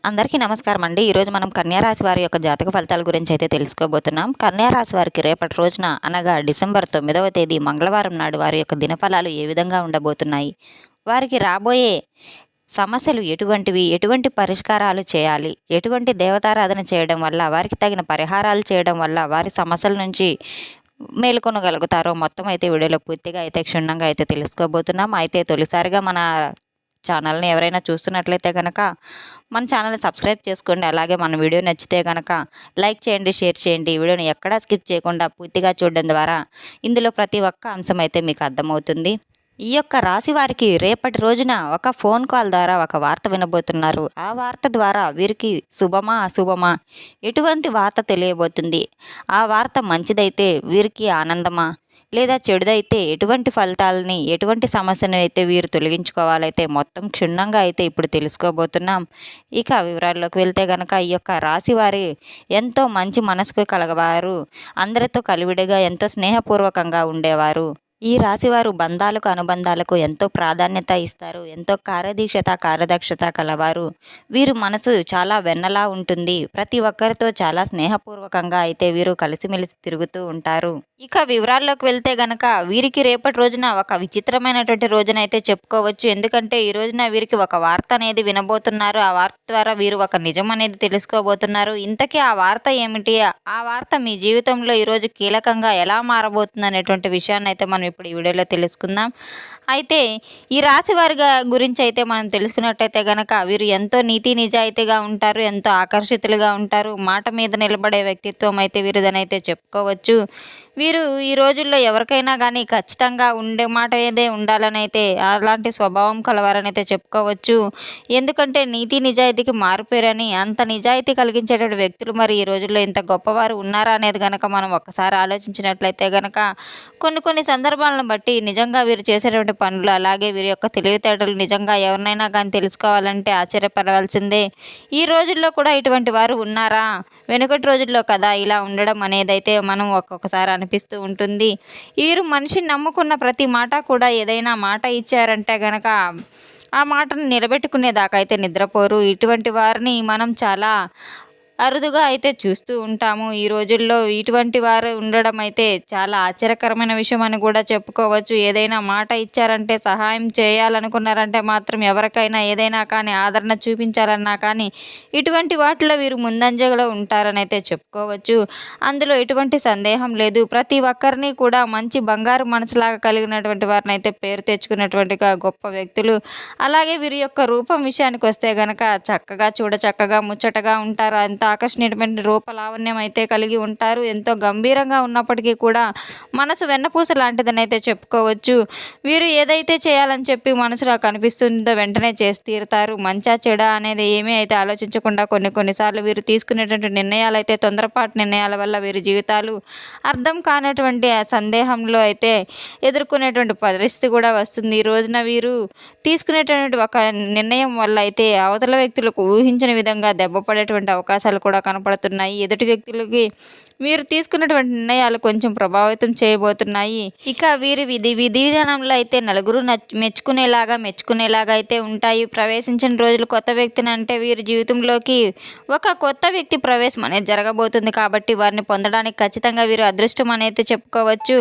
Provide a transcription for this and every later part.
అందరికీ నమస్కారం అండి. ఈరోజు మనం కన్యా రాశి వారి యొక్క జాతక ఫలితాల గురించి అయితే తెలుసుకోబోతున్నాం. కన్యా రాశి వారికి రేపటి రోజున అనగా డిసెంబర్ 9వ తేదీ మంగళవారం నాడు వారి యొక్క దినఫలాలు ఏ విధంగా ఉండబోతున్నాయి, వారికి రాబోయే సమస్యలు ఎటువంటివి, ఎటువంటి పరిష్కారాలు చేయాలి, ఎటువంటి దేవతారాధన చేయడం వల్ల, వారికి తగిన పరిహారాలు చేయడం వల్ల వారి సమస్యల నుంచి మేలుకొనగలుగుతారో మొత్తం అయితే వీడియోలో పూర్తిగా అయితే క్షుణ్ణంగా అయితే తెలుసుకోబోతున్నాం. అయితే తొలిసారిగా మన ఛానల్ని ఎవరైనా చూస్తున్నట్లయితే కనుక మన ఛానల్ని సబ్స్క్రైబ్ చేసుకోండి. అలాగే మన వీడియో నచ్చితే కనుక లైక్ చేయండి, షేర్ చేయండి. ఈ వీడియోని ఎక్కడా స్కిప్ చేయకుండా పూర్తిగా చూడడం ద్వారా ఇందులో ప్రతి ఒక్క అంశం అయితే మీకు అర్థమవుతుంది. ఈ యొక్క రాశి వారికి రేపటి రోజున ఒక ఫోన్ కాల్ ద్వారా ఒక వార్త వినబోతున్నారు. ఆ వార్త ద్వారా వీరికి శుభమా అశుభమా ఎటువంటి వార్త తెలియబోతుంది. ఆ వార్త మంచిదైతే వీరికి ఆనందమా, లేదా చెడుదైతే ఎటువంటి ఫలితాలని, ఎటువంటి సమస్యను అయితే వీరు తొలగించుకోవాలైతే మొత్తం క్షుణ్ణంగా అయితే ఇప్పుడు తెలుసుకోబోతున్నాం. ఇక వివరాల్లోకి వెళ్తే గనక ఈ యొక్క రాశి వారి ఎంతో మంచి మనసుకు కలగవారు, అందరితో కలివిడిగా ఎంతో స్నేహపూర్వకంగా ఉండేవారు. ఈ రాశివారు బంధాలకు అనుబంధాలకు ఎంతో ప్రాధాన్యత ఇస్తారు. ఎంతో కార్యదీక్షత కార్యదక్షత కలవారు. వీరు మనసు చాలా వెన్నలా ఉంటుంది. ప్రతి ఒక్కరితో చాలా స్నేహపూర్వకంగా అయితే వీరు కలిసిమెలిసి తిరుగుతూ ఉంటారు. ఇక వివరాల్లోకి వెళ్తే గనక వీరికి రేపటి రోజున ఒక విచిత్రమైనటువంటి రోజునైతే చెప్పుకోవచ్చు. ఎందుకంటే ఈ రోజున వీరికి ఒక వార్త అనేది వినబోతున్నారు. ఆ వార్త ద్వారా వీరు ఒక నిజం అనేది తెలుసుకోబోతున్నారు. ఇంతకీ ఆ వార్త ఏమిటి, ఆ వార్త మీ జీవితంలో ఈరోజు కీలకంగా ఎలా మారబోతుంది అనేటువంటి విషయాన్ని అయితే మనం ఇప్పుడు ఈ వీడియోలో తెలుసుకుందాం. అయితే ఈ రాశి వారి గురించి అయితే మనం తెలుసుకున్నట్టయితే గనక వీరు ఎంతో నీతి నిజాయితీగా ఉంటారు, ఎంతో ఆకర్షితులుగా ఉంటారు. మాట మీద నిలబడే వ్యక్తిత్వం అయితే వీరిదనైతే చెప్పుకోవచ్చు. వీరు ఈ రోజుల్లో ఎవరికైనా కానీ ఖచ్చితంగా ఉండే మాట ఏదే ఉండాలని అయితే అలాంటి స్వభావం కలవారని అయితే చెప్పుకోవచ్చు. ఎందుకంటే నీతి నిజాయితీకి మారుపేరని, అంత నిజాయితీ కలిగించేటువంటి వ్యక్తులు మరి ఈ రోజుల్లో ఇంత గొప్పవారు ఉన్నారా అనేది కనుక మనం ఒక్కసారి ఆలోచించినట్లయితే కనుక కొన్ని సందర్భాలను బట్టి నిజంగా వీరు చేసేటువంటి పనులు, అలాగే వీరి యొక్క తెలివితేటలు నిజంగా ఎవరినైనా కానీ తెలుసుకోవాలంటే ఆశ్చర్యపడవలసిందే. ఈ రోజుల్లో కూడా ఇటువంటి వారు ఉన్నారా? వెనుకటి రోజుల్లో కదా ఇలా ఉండడం అనేది అయితే మనం ఒక్కొక్కసారి అనిపిస్తూ ఉంటుంది. వీరు మనిషిని నమ్ముకున్న ప్రతి మాట కూడా ఏదైనా మాట ఇచ్చారంటే గనక ఆ మాటను నిలబెట్టుకునేదాకా అయితే నిద్రపోరు. ఇటువంటి వారిని మనం చాలా అరుదుగా అయితే చూస్తూ ఉంటాము. ఈ రోజుల్లో ఇటువంటి వారు ఉండడం అయితే చాలా ఆశ్చర్యకరమైన విషయం అని కూడా చెప్పుకోవచ్చు. ఏదైనా మాట ఇచ్చారంటే, సహాయం చేయాలనుకున్నారంటే మాత్రం ఎవరికైనా ఏదైనా కానీ ఆదరణ చూపించాలన్నా కానీ ఇటువంటి వాటిలో వీరు ముందంజలో ఉంటారని అయితే చెప్పుకోవచ్చు. అందులో ఎటువంటి సందేహం లేదు. ప్రతి ఒక్కరిని కూడా మంచి బంగారు మనసులాగా కలిగినటువంటి వారిని అయితే పేరు తెచ్చుకున్నటువంటి గొప్ప వ్యక్తులు. అలాగే వీరి యొక్క రూపం విషయానికి వస్తే గనక చక్కగా చూడచక్కగా ముచ్చటగా ఉంటారు. అంత ఆకర్షణీయమైన రూపలావణ్యం అయితే కలిగి ఉంటారు. ఎంతో గంభీరంగా ఉన్నప్పటికీ కూడా మనసు వెన్నపూస లాంటిదని అయితే చెప్పుకోవచ్చు. వీరు ఏదైతే చేయాలని చెప్పి మనసులో కనిపిస్తుందో వెంటనే చేసి తీరుతారు. మంచా చెడా అనేది ఏమీ అయితే ఆలోచించకుండా కొన్నిసార్లు వీరు తీసుకునేటువంటి నిర్ణయాలు అయితే తొందరపాటు నిర్ణయాల వల్ల వీరి జీవితాలు అర్థం కానటువంటి సందేహంలో అయితే ఎదుర్కొనేటువంటి పరిస్థితి కూడా వస్తుంది. ఈ రోజున వీరు తీసుకునేటువంటి ఒక నిర్ణయం వల్ల అయితే అవతల వ్యక్తులకు ఊహించిన విధంగా దెబ్బపడేటువంటి అవకాశాలు కూడా కనపడుతున్నాయి. ఎదుటి వ్యక్తులకి వీరు తీసుకున్నటువంటి నిర్ణయాలు కొంచెం ప్రభావితం చేయబోతున్నాయి. ఇక వీరి విధి విధానంలో అయితే నలుగురు మెచ్చుకునేలాగా అయితే ఉంటాయి. ప్రవేశించిన రోజులు కొత్త వ్యక్తిని అంటే వీరి జీవితంలోకి ఒక కొత్త వ్యక్తి ప్రవేశం అనేది జరగబోతుంది. కాబట్టి వారిని పొందడానికి ఖచ్చితంగా వీరు అదృష్టం అనేది చెప్పుకోవచ్చు.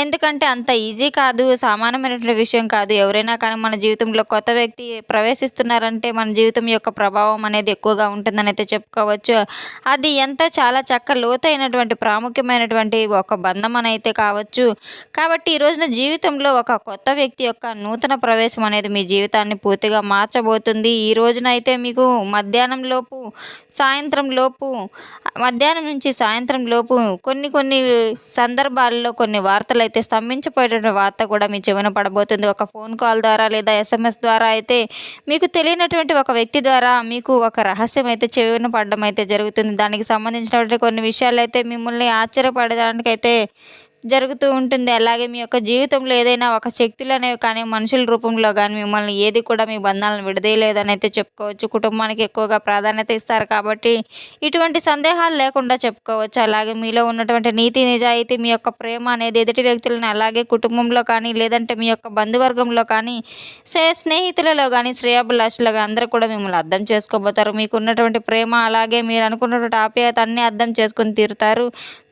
ఎందుకంటే అంత ఈజీ కాదు, సామాన్యమైనటువంటి విషయం కాదు. ఎవరైనా కానీ మన జీవితంలో కొత్త వ్యక్తి ప్రవేశిస్తున్నారంటే మన జీవితం యొక్క ప్రభావం అనేది ఎక్కువగా ఉంటుందని అయితే చెప్పుకోవచ్చు. అది ఎంత చాలా లోతైనటువంటి ప్రాముఖ్యమైనటువంటి ఒక బంధం అని అయితే కావచ్చు. కాబట్టి ఈ రోజున జీవితంలో ఒక కొత్త వ్యక్తి యొక్క నూతన ప్రవేశం అనేది మీ జీవితాన్ని పూర్తిగా మార్చబోతుంది. ఈ రోజున అయితే మీకు మధ్యాహ్నం నుంచి సాయంత్రం లోపు కొన్ని సందర్భాల్లో కొన్ని వార్తలు అయితే స్తంభించిపోయేటువంటి వార్త కూడా మీ చెవిన పడబోతుంది. ఒక ఫోన్ కాల్ ద్వారా లేదా SMS ద్వారా అయితే మీకు తెలియనటువంటి ఒక వ్యక్తి ద్వారా మీకు ఒక రహస్యం అయితే చెవిన పడడం అయితే జరుగుతుంది. దానికి సంబంధించినటువంటి కొన్ని విషయాలు అయితే మిమ్మల్ని ఆశ్చర్యపడడానికైతే జరుగుతూ ఉంటుంది. అలాగే మీ యొక్క జీవితంలో ఏదైనా ఒక శక్తులనేవి కానీ, మనుషుల రూపంలో గానీ మిమ్మల్ని ఏది కూడా మీ బంధాలను విడదీయలేదనైతే చెప్పుకోవచ్చు. కుటుంబానికి ఎక్కువగా ప్రాధాన్యత ఇస్తారు కాబట్టి, ఇటువంటి సందేహాలు లేకుండా చెప్పుకోవచ్చు. అలాగే మీలో ఉన్నటువంటి నీతి, నిజాయితీ, మీ యొక్క ప్రేమ అనేది ఎదుటి వ్యక్తులను అలాగే కుటుంబంలో కానీ, లేదంటే మీ యొక్క బంధువర్గంలో కానీ, స్నేహితులలో గానీ, శ్రేయోభిలాషులుగా అందరూ కూడా మిమ్మల్ని అర్థం చేసుకోబోతారు. మీకున్నటువంటి ప్రేమ అలాగే మీరు అనుకున్నటువంటి ఆప్యాయత అన్నీ అర్థం చేసుకొని తీరుతారు.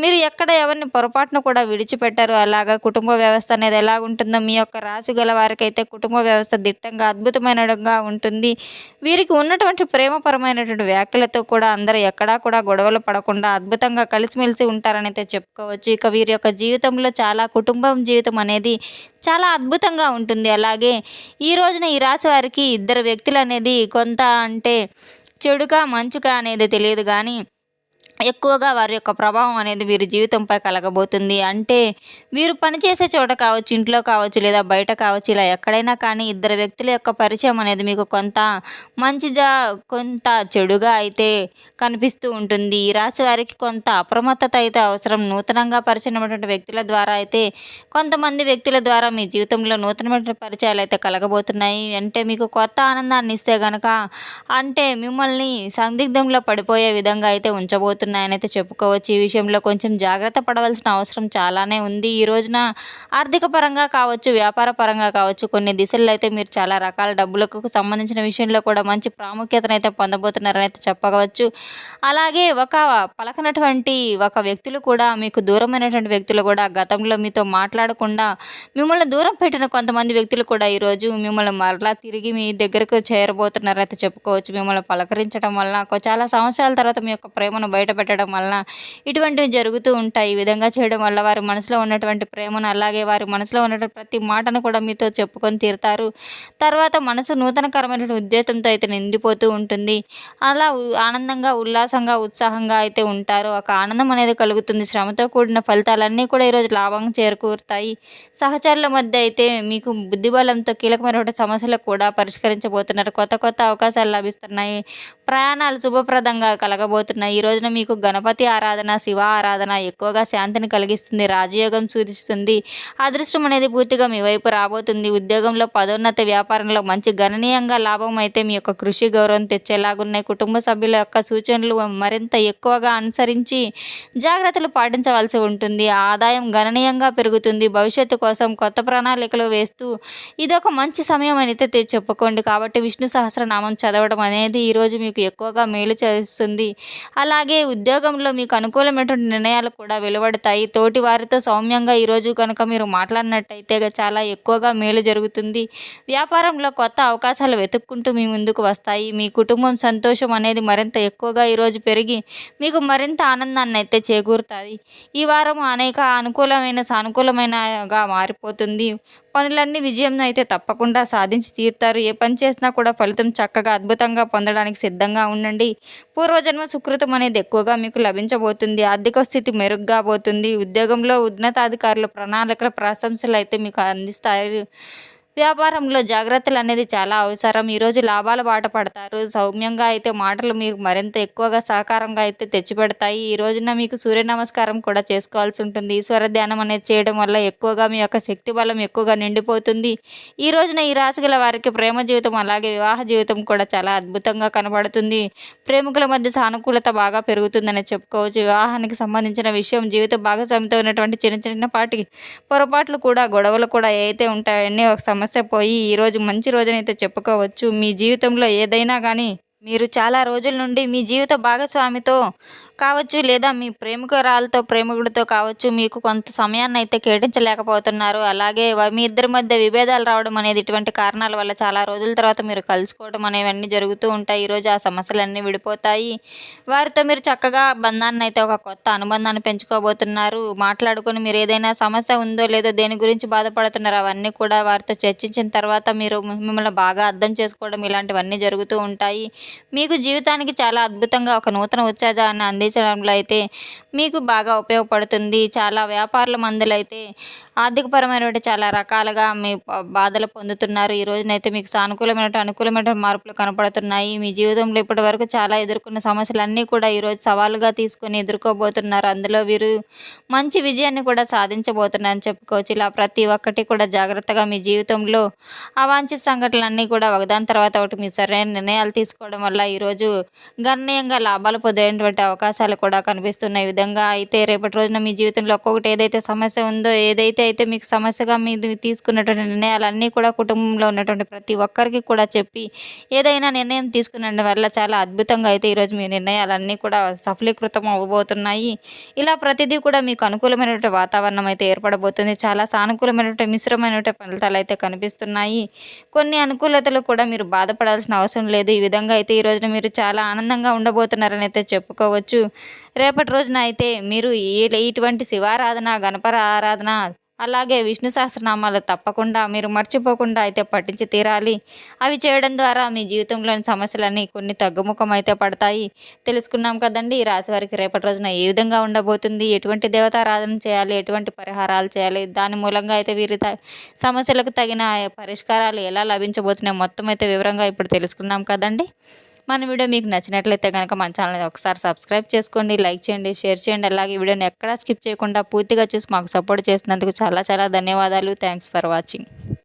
మీరు ఎక్కడ ఎవరిని పొరపాటున కూడా విడిచిపెట్టరు. అలాగా కుటుంబ వ్యవస్థ అనేది ఎలాగుంటుందో మీ యొక్క రాశి గల వారికైతే కుటుంబ వ్యవస్థ దిట్టంగా అద్భుతమైనగా ఉంటుంది. వీరికి ఉన్నటువంటి ప్రేమపరమైనటువంటి వ్యాఖ్యలతో కూడా అందరూ ఎక్కడా కూడా గొడవలు పడకుండా అద్భుతంగా కలిసిమెలిసి ఉంటారని అయితే చెప్పుకోవచ్చు. ఇక వీరి యొక్క జీవితంలో చాలా కుటుంబం జీవితం అనేది చాలా అద్భుతంగా ఉంటుంది. అలాగే ఈ రోజున ఈ రాశి వారికి ఇద్దరు వ్యక్తులు అనేది కొంత అంటే చెడుగా మంచుగా అనేది తెలియదు కానీ ఎక్కువగా వారి యొక్క ప్రభావం అనేది వీరి జీవితంపై కలగబోతుంది. అంటే వీరు పనిచేసే చోట కావచ్చు, ఇంట్లో కావచ్చు, లేదా బయట కావచ్చు, ఇలా ఎక్కడైనా కానీ ఇద్దరు వ్యక్తుల యొక్క పరిచయం అనేది మీకు కొంత మంచిగా కొంత చెడుగా అయితే కనిపిస్తూ ఉంటుంది. ఈ రాశి వారికి కొంత అప్రమత్తత అయితే అవసరం. నూతనంగా పరిచయమైనటువంటి వ్యక్తుల ద్వారా అయితే కొంతమంది వ్యక్తుల ద్వారా మీ జీవితంలో నూతనమైనటువంటి పరిచయాలు అయితే కలగబోతున్నాయి. అంటే మీకు కొత్త ఆనందాన్ని ఇస్తే గనక అంటే మిమ్మల్ని సందిగ్ధంలో పడిపోయే విధంగా అయితే ఉంచబోతున్నాయని అయితే చెప్పుకోవచ్చు. ఈ విషయంలో కొంచెం జాగ్రత్త పడవలసిన అవసరం చాలానే ఉంది. ఈ రోజున ఆర్థిక పరంగా కావచ్చు, వ్యాపార పరంగా కావచ్చు, కొన్ని దిశల్లో అయితే మీరు చాలా రకాల డబ్బులకు సంబంధించిన విషయంలో కూడా మంచి ప్రాముఖ్యతనైతే పొందబోతున్నారని అయితే చెప్పవచ్చు. అలాగే పలకనటువంటి ఒక వ్యక్తులు కూడా మీకు దూరమైనటువంటి వ్యక్తులు కూడా గతంలో మీతో మాట్లాడకుండా మిమ్మల్ని దూరం పెట్టిన కొంతమంది వ్యక్తులు కూడా ఈరోజు మిమ్మల్ని మరలా తిరిగి మీ దగ్గరకు చేరబోతున్నారైతే చెప్పుకోవచ్చు. మిమ్మల్ని పలకరించడం వలన చాలా సంవత్సరాల తర్వాత మీ యొక్క ప్రేమను బయటపెట్టడం వలన ఇటువంటివి జరుగుతూ ఉంటాయి. ఈ విధంగా చేయడం వల్ల వారి మనసులో ఉన్నటువంటి ప్రేమను అలాగే వారి మనసులో ఉన్నటువంటి ప్రతి మాటను కూడా మీతో చెప్పుకొని తీరుతారు. తర్వాత మనసు నూతనకరమైనటువంటి ఉద్దేశంతో అయితే నిండిపోతూ ఉంటుంది. అలా ఆనందంగా, ఉల్లాసంగా, ఉత్సాహంగా అయితే ఉంటారు. ఒక ఆనందం అనేది కలుగుతుంది. శ్రమతో కూడిన ఫలితాలన్నీ కూడా ఈరోజు లాభం చేకూరుతాయి. సహచరుల మధ్య అయితే మీకు బుద్ధిబలంతో కీలకమైనటువంటి సమస్యలు కూడా పరిష్కరించబోతున్నారు. కొత్త కొత్త అవకాశాలు లభిస్తున్నాయి. ప్రయాణాలు శుభప్రదంగా కలగబోతున్నాయి. ఈ రోజున మీకు గణపతి ఆరాధన, శివ ఆరాధన ఎక్కువగా శాంతిని కలిగిస్తుంది. రాజయోగం సూచిస్తుంది. అదృష్టం అనేది పూర్తిగా మీ వైపు రాబోతుంది. ఉద్యోగంలో పదోన్నతి, వ్యాపారంలో మంచి గణనీయంగా లాభం అయితే మీ యొక్క కృషి గౌరవం తెచ్చేలాగున్నాయి. కుటుంబ సభ్యుల యొక్క సూచనలు మరింత ఎక్కువగా అనుసరించి జాగ్రత్తలు పాటించవలసి ఉంటుంది. ఆదాయం గణనీయంగా పెరుగుతుంది. భవిష్యత్తు కోసం కొత్త ప్రణాళికలు వేస్తూ ఇదొక మంచి సమయం అని అయితే చెప్పుకోండి. కాబట్టి విష్ణు సహస్రనామం చదవడం అనేది ఈరోజు మీకు ఎక్కువగా మేలు చేస్తుంది. అలాగే ఉద్యోగంలో మీకు అనుకూలమైనటువంటి నిర్ణయాలు కూడా వెలువడతాయి. తోటి వారితో సౌమ్యంగా ఈరోజు కనుక మీరు మాట్లాడినట్టయితే చాలా ఎక్కువగా మేలు జరుగుతుంది. వ్యాపారంలో కొత్త అవకాశాలు వెతుక్కుంటూ మీ ముందుకు వస్తాయి. మీ కుటుంబం సంతోషం అనేది మరింత ఎక్కువగా ఈరోజు పెరిగి మీకు మరింత ఆనందాన్ని అయితే చేకూరుతుంది. ఈ వారం అనేక సానుకూలమైనగా మారిపోతుంది. పనులన్నీ విజయం అయితే తప్పకుండా సాధించి తీరుతారు. ఏ పని చేసినా కూడా ఫలితం చక్కగా అద్భుతంగా పొందడానికి సిద్ధంగా ఉండండి. పూర్వజన్మ సుకృతం అనేది ఎక్కువగా మీకు లభించబోతుంది. ఆర్థిక స్థితి మెరుగ్గా పోతుంది. ఉద్యోగంలో ఉన్నతాధికారుల ప్రణాళికల ప్రశంసలు అయితే మీకు అందిస్తాయి. వ్యాపారంలో జాగ్రత్తలు అనేది చాలా అవసరం. ఈరోజు లాభాల బాట పడతారు. సౌమ్యంగా అయితే మాటలు మీకు మరింత ఎక్కువగా సహకారంగా అయితే తెచ్చిపెడతాయి. ఈ రోజున మీకు సూర్య నమస్కారం కూడా చేసుకోవాల్సి ఉంటుంది. ఈశ్వర ధ్యానం అనేది చేయడం వల్ల ఎక్కువగా మీ యొక్క శక్తి బలం ఎక్కువగా నిండిపోతుంది. ఈ రోజున ఈ రాశి గల వారికి ప్రేమ జీవితం అలాగే వివాహ జీవితం కూడా చాలా అద్భుతంగా కనబడుతుంది. ప్రేమికుల మధ్య సానుకూలత బాగా పెరుగుతుందని చెప్పుకోవచ్చు. వివాహానికి సంబంధించిన విషయం జీవిత భాగస్వామితో ఉన్నటువంటి చిన్నపాటి పొరపాట్లు కూడా గొడవలు కూడా ఏవైతే ఉంటాయన్నీ ఒక సమస్య పోయి ఈరోజు మంచి రోజునైతే చెప్పుకోవచ్చు. మీ జీవితంలో ఏదైనా కానీ మీరు చాలా రోజుల నుండి మీ జీవిత భాగస్వామితో కావచ్చు లేదా మీ ప్రేమికుడితో కావచ్చు మీకు కొంత సమయాన్ని అయితే కేటాయించలేకపోతున్నారు. అలాగే మీ ఇద్దరి మధ్య విభేదాలు రావడం అనేది ఇటువంటి కారణాల వల్ల చాలా రోజుల తర్వాత మీరు కలుసుకోవడం అనేవన్నీ జరుగుతూ ఉంటాయి. ఈరోజు ఆ సమస్యలన్నీ విడిపోతాయి. వారితో మీరు చక్కగా బంధాన్ని అయితే ఒక కొత్త అనుబంధాన్ని పెంచుకోబోతున్నారు. మాట్లాడుకొని మీరు ఏదైనా సమస్య ఉందో లేదో దేని గురించి బాధపడుతున్నారు అవన్నీ కూడా వారితో చర్చించిన తర్వాత మీరు మిమ్మల్ని బాగా అర్థం చేసుకోవడం ఇలాంటివన్నీ జరుగుతూ ఉంటాయి. మీకు జీవితానికి చాలా అద్భుతంగా ఒక నూతన ఉత్సాహాన్ని పండించడంలో అయితే మీకు బాగా ఉపయోగపడుతుంది. చాలా వ్యాపారుల మందులైతే ఆర్థికపరమైనటువంటి చాలా రకాలుగా మీ బాధలు పొందుతున్నారు. ఈ రోజునైతే మీకు అనుకూలమైన మార్పులు కనపడుతున్నాయి. మీ జీవితంలో ఇప్పటివరకు చాలా ఎదుర్కొన్న సమస్యలన్నీ కూడా ఈరోజు సవాలుగా తీసుకొని ఎదుర్కోబోతున్నారు. అందులో వీరు మంచి విజయాన్ని కూడా సాధించబోతున్నారని చెప్పుకోవచ్చు. ఇలా ప్రతి ఒక్కటి కూడా జాగ్రత్తగా మీ జీవితంలో అవాంఛిత సంఘటనలన్నీ కూడా ఒకదాని తర్వాత ఒకటి మీ సరైన నిర్ణయాలు తీసుకోవడం వల్ల ఈరోజు గణనీయంగా లాభాలు పొందేటువంటి అవకాశాలు కూడా కనిపిస్తున్నాయి. ఈ విధంగా అయితే రేపటి రోజున మీ జీవితంలో ఒక్కొక్కటి ఏదైతే సమస్య ఉందో, ఏదైతే అయితే మీకు సమస్యగా మీరు తీసుకున్నటువంటి నిర్ణయాలన్నీ కూడా కుటుంబంలో ఉన్నటువంటి ప్రతి ఒక్కరికి కూడా చెప్పి ఏదైనా నిర్ణయం తీసుకునే వల్ల చాలా అద్భుతంగా అయితే ఈరోజు మీ నిర్ణయాలన్నీ కూడా సఫలీకృతం అవ్వబోతున్నాయి. ఇలా ప్రతిదీ కూడా మీకు అనుకూలమైనటువంటి వాతావరణం అయితే ఏర్పడబోతుంది. చాలా సానుకూలమైనటువంటి మిశ్రమైనటువంటి ఫలితాలు అయితే కనిపిస్తున్నాయి. కొన్ని అనుకూలతలు కూడా మీరు బాధపడాల్సిన అవసరం లేదు. ఈ విధంగా అయితే ఈ రోజున మీరు చాలా ఆనందంగా ఉండబోతున్నారని అయితే చెప్పుకోవచ్చు. రేపటి రోజున అయితే మీరు ఇటువంటి శివారాధన, గణపతి ఆరాధన, అలాగే విష్ణు సహస్రనామాలు తప్పకుండా మీరు మర్చిపోకుండా అయితే పఠించి తీరాలి. అవి చేయడం ద్వారా మీ జీవితంలోని సమస్యలన్నీ కొన్ని తగ్గుముఖం అయితే పడతాయి. తెలుసుకున్నాం కదండి, ఈ రాశి వారికి రేపటి రోజున ఏ విధంగా ఉండబోతుంది, ఎటువంటి దేవతారాధన చేయాలి, ఎటువంటి పరిహారాలు చేయాలి, దాని మూలంగా అయితే వీరి సమస్యలకు తగిన పరిష్కారాలు ఎలా లభించబోతున్నాయి మొత్తం అయితే వివరంగా ఇప్పుడు తెలుసుకున్నాం కదండి. మన వీడియో మీకు నచ్చినట్లయితే కనుక మన ఛానల్ని ఒకసారి సబ్స్క్రైబ్ చేసుకోండి, లైక్ చేయండి, షేర్ చేయండి. అలాగే ఈ వీడియోని ఎక్కడా స్కిప్ చేయకుండా పూర్తిగా చూసి మాకు సపోర్ట్ చేసినందుకు చాలా చాలా ధన్యవాదాలు. Thanks for watching.